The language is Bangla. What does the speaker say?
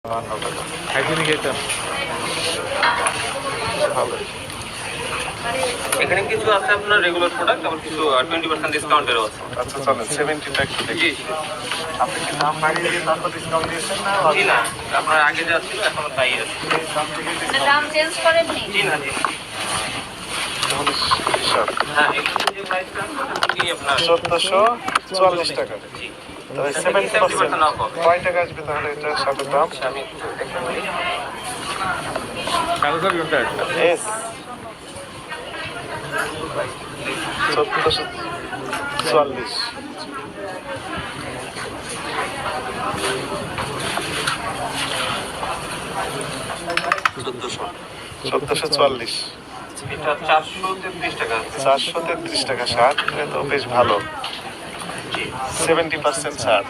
হাইজেনিক আইটেম ভালো। এখানে কিছু আছে আপনার রেগুলার প্রোডাক্ট, আবার কিছু 20% ডিসকাউন্টেরও আছে। আচ্ছা চলেন 70টা একটু দেখি। জি আপনি কি দাম বাড়িয়ে দিয়ে তারপর ডিসকাউন্ট দিয়েছেন না? জি না, আপনার আগে যা ছিল এখনো তাই আছে। দাম থেকে দাম চেঞ্জ করেননি? জি না জি হ্যাঁ, এখানে যে প্রাইসটা কি আপনার 1444 টাকা। জি তাহলে 70% 70% অফ হবে। কয় টাকা আসবে তাহলে এটার সাথে দাম? আমি একটু দেখে বলি। এস 1444 1444 এটা 433 টাকা আছে। 433 টাকা 60, এটা তো বেশ ভালো। জি 70% ছাড়।